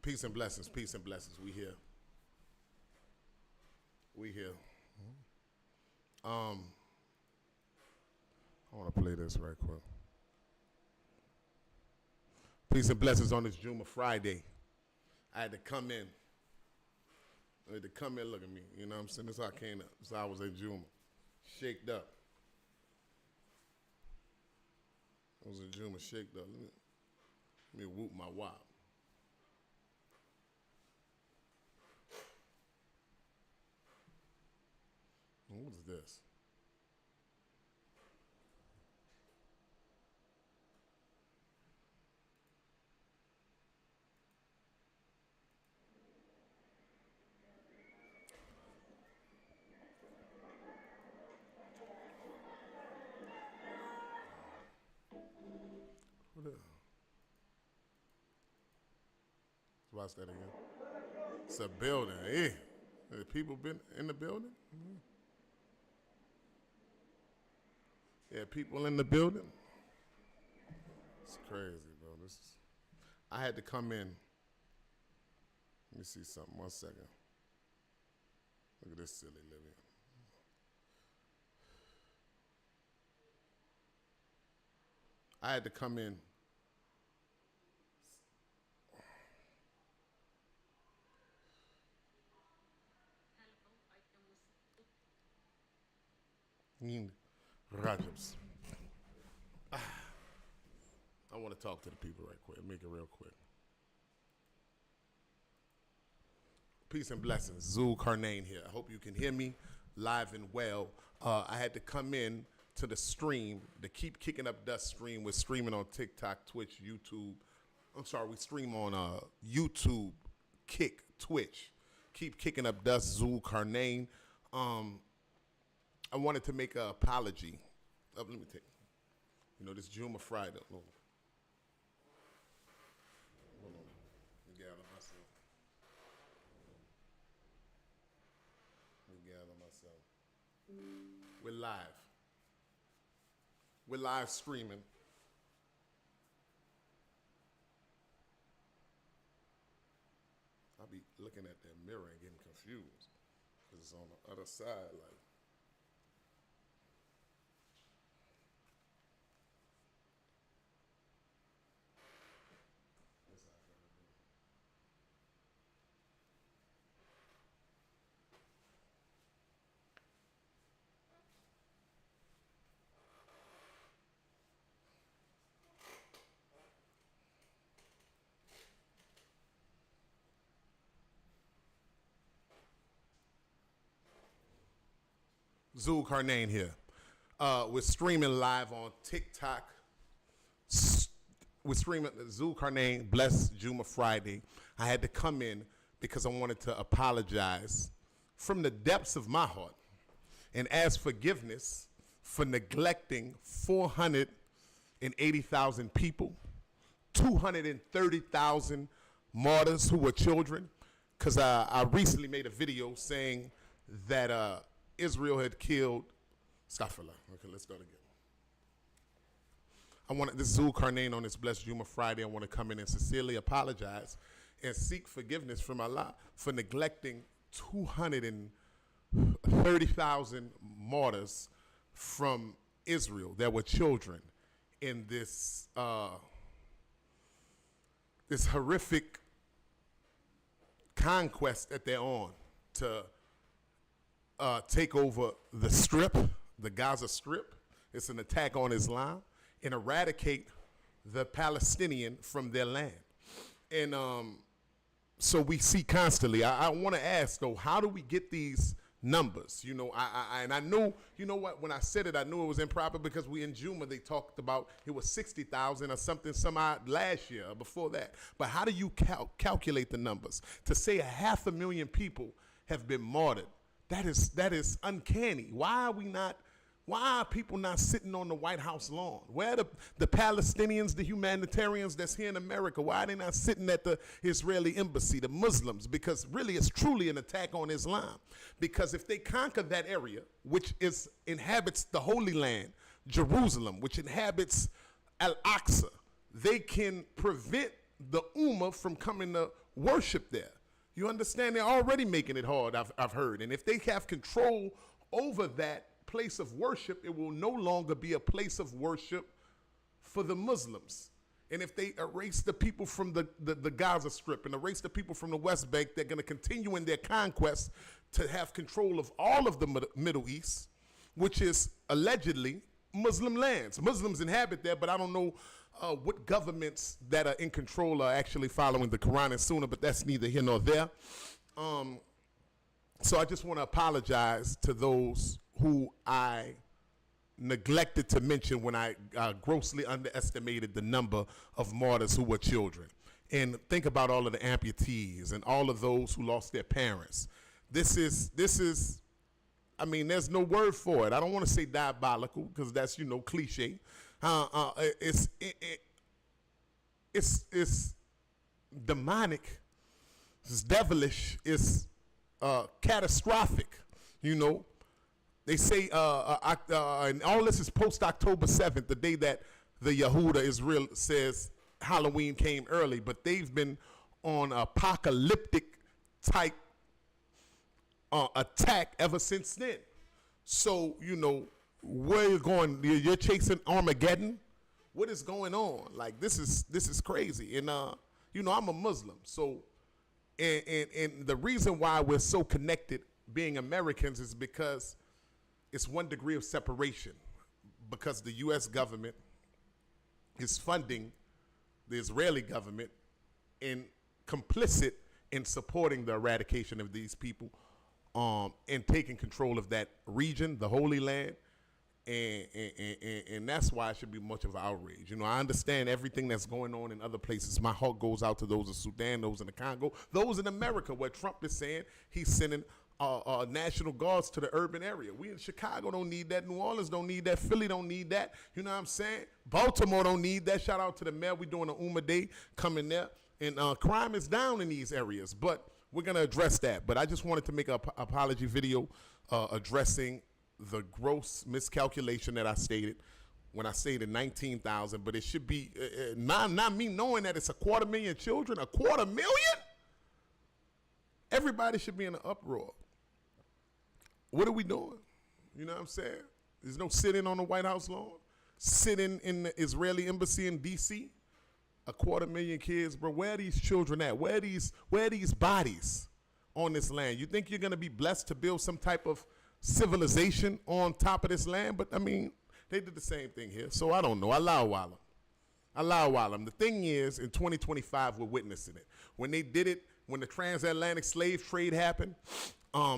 Peace and blessings. Peace and blessings. We here. We here. I want to play this right quick. Peace and blessings on this Juma Friday. I had to come in. I had to come in, look at me. You know what I'm saying? That's how I came up. That's how I was in Juma. Shaked up. I was in Juma, shaked up. Let me whoop my wop. What is this? What is? Watch that again. It's a building. Hey, have people been in the building? Mm-hmm. Yeah, people in the building. It's crazy, bro. I had to come in. Let me see something. 1 second. Look at this silly living. I had to come in. Rajabs. I want to talk to the people right quick. Make it real quick. Peace and blessings. Zul Karnain here. I hope you can hear me live and well. I had to come in to the stream, the Keep Kicking Up Dust stream. We're streaming on TikTok, Twitch, YouTube. I'm sorry, we stream on YouTube, Kick, Twitch. Keep Kicking Up Dust, Zul Karnain. I wanted to make an apology. Let me take, this Juma Friday. Hold on. Let me gather myself. We're live. We're live streaming. I'll be looking at that mirror and getting confused because it's on the other side, like. Zul Karnain here. We're streaming live on TikTok. We're streaming Zul Karnain, Blessed Juma Friday. I had to come in because I wanted to apologize from the depths of my heart and ask forgiveness for neglecting 480,000 people, 230,000 martyrs who were children, because I recently made a video saying that Israel had killed, Astaghfirullah. Okay, let's go again. This is Zul Karnain on this Blessed Juma Friday. I want to come in and sincerely apologize and seek forgiveness from Allah for neglecting 230,000 martyrs from Israel that were children in this this horrific conquest that they're on to take over the Strip, the Gaza Strip. It's an attack on Islam, and eradicate the Palestinian from their land. And so we see constantly. I want to ask, though, how do we get these numbers? And I know, when I said it, I knew it was improper because we in Juma, they talked about it was 60,000 or something some odd last year or before that. But how do you calculate the numbers? To say 500,000 people have been martyred, that is uncanny. Why are people not sitting on the White House lawn? Where are the Palestinians, the humanitarians that's here in America? Why are they not sitting at the Israeli embassy, the Muslims? Because really it's truly an attack on Islam. Because if they conquer that area, which inhabits the Holy Land, Jerusalem, which inhabits Al-Aqsa, they can prevent the Ummah from coming to worship there. You understand? They're already making it hard, I've heard. And if they have control over that place of worship, it will no longer be a place of worship for the Muslims. And if they erase the people from the Gaza Strip and erase the people from the West Bank, they're going to continue in their conquest to have control of all of the Middle East, which is allegedly Muslim lands. Muslims inhabit there, but I don't know what governments that are in control are actually following the Quran and Sunnah, but that's neither here nor there. So I just want to apologize to those who I neglected to mention when I grossly underestimated the number of martyrs who were children. And think about all of the amputees and all of those who lost their parents. This is, I mean, there's no word for it. I don't want to say diabolical because that's, cliche. It's demonic. It's devilish. It's catastrophic. They say, and all this is post-October 7th, the day that the Yehuda Israel says Halloween came early, but they've been on apocalyptic type attack ever since then. So, where you're going, you're chasing Armageddon? What is going on? Like, this is crazy. And, I'm a Muslim. So, and the reason why we're so connected being Americans is because it's 1 degree of separation, because the U.S. government is funding the Israeli government and complicit in supporting the eradication of these people and taking control of that region, the Holy Land, and that's why it should be much of an outrage. I understand everything that's going on in other places. My heart goes out to those in Sudan, those in the Congo, those in America, where Trump is saying he's sending National Guards to the urban area. We in Chicago don't need that. New Orleans don't need that. Philly don't need that. You know what I'm saying? Baltimore don't need that. Shout out to the mayor. We're doing a Umma Day coming there. And crime is down in these areas. But we're going to address that. But I just wanted to make an apology video addressing the gross miscalculation that I stated when I stated 19,000. But it should be, not me knowing that it's 250,000 children. 250,000? Everybody should be in an uproar. What are we doing? You know what I'm saying? There's no sitting on the White House lawn, sitting in the Israeli embassy in D.C. 250,000 kids, bro. Where are these children at? Where are these bodies on this land? You think you're going to be blessed to build some type of civilization on top of this land? But, I mean, they did the same thing here. So I don't know. Allahu Alam. The thing is, in 2025, we're witnessing it. When they did it, when the transatlantic slave trade happened,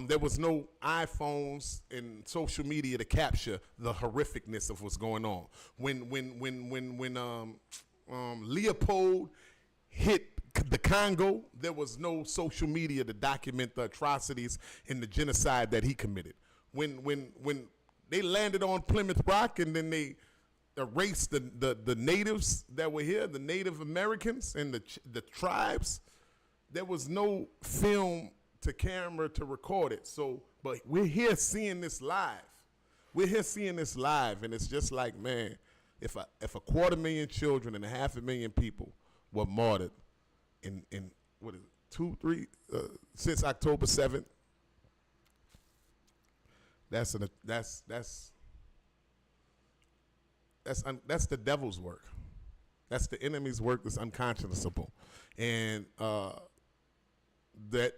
there was no iPhones and social media to capture the horrificness of what's going on. When Leopold hit the Congo, there was no social media to document the atrocities and the genocide that he committed. When they landed on Plymouth Rock and then they erased the natives that were here, the Native Americans and the tribes, there was no film to camera to record it. So, but we're here seeing this live. And it's just like, man, if 250,000 children and 500,000 people were martyred in what is it, since October 7th, that's the devil's work. That's the enemy's work. That's unconscionable, and the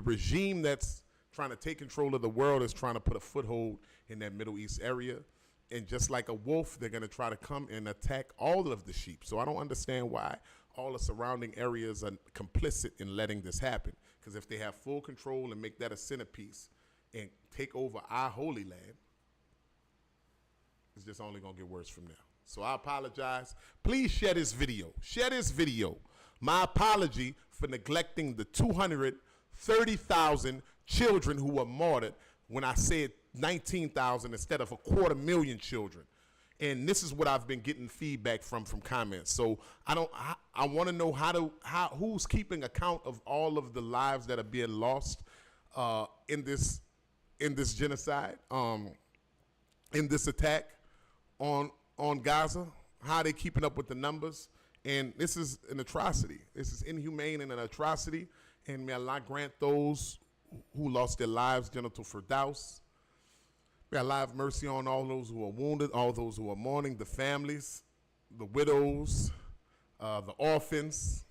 regime that's trying to take control of the world is trying to put a foothold in that Middle East area. And just like a wolf, they're going to try to come and attack all of the sheep. So I don't understand why all the surrounding areas are complicit in letting this happen. Because if they have full control and make that a centerpiece and take over our holy land, it's just only going to get worse from there. So I apologize. Please share this video. Share this video. My apology for neglecting the 230,000 children who were martyred when I said 19,000 instead of 250,000 children. And this is what I've been getting feedback from comments. So I want to know who's keeping account of all of the lives that are being lost in this genocide, in this attack on Gaza. How are they keeping up with the numbers? And this is an atrocity. This is inhumane and an atrocity. And may Allah grant those who lost their lives, Jannah Firdaus. May Allah have mercy on all those who are wounded, all those who are mourning, the families, the widows, the orphans.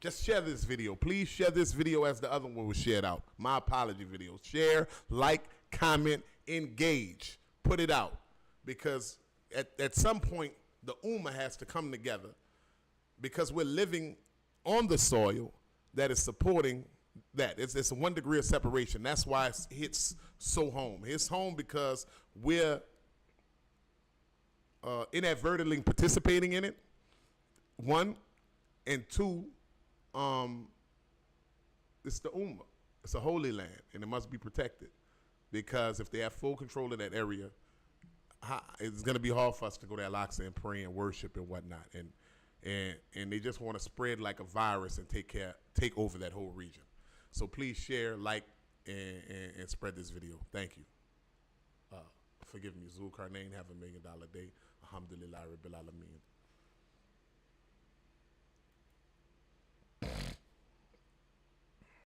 Just share this video. Please share this video as the other one was shared out. My apology video. Share, like, comment, engage. Put it out. Because at some point, the Ummah has to come together, because we're living on the soil that is supporting that. It's a 1 degree of separation. That's why it hits so home. It's home because we're inadvertently participating in it, one. And two, it's the Ummah. It's a holy land, and it must be protected. Because if they have full control of that area, it's going to be hard for us to go to Al-Aqsa and pray and worship and whatnot. And they just want to spread like a virus and take over that whole region. So please share, like, and spread this video. Thank you. Forgive me, Zulkarnain, have $1 million day. Alhamdulillah Rabbil Alameen.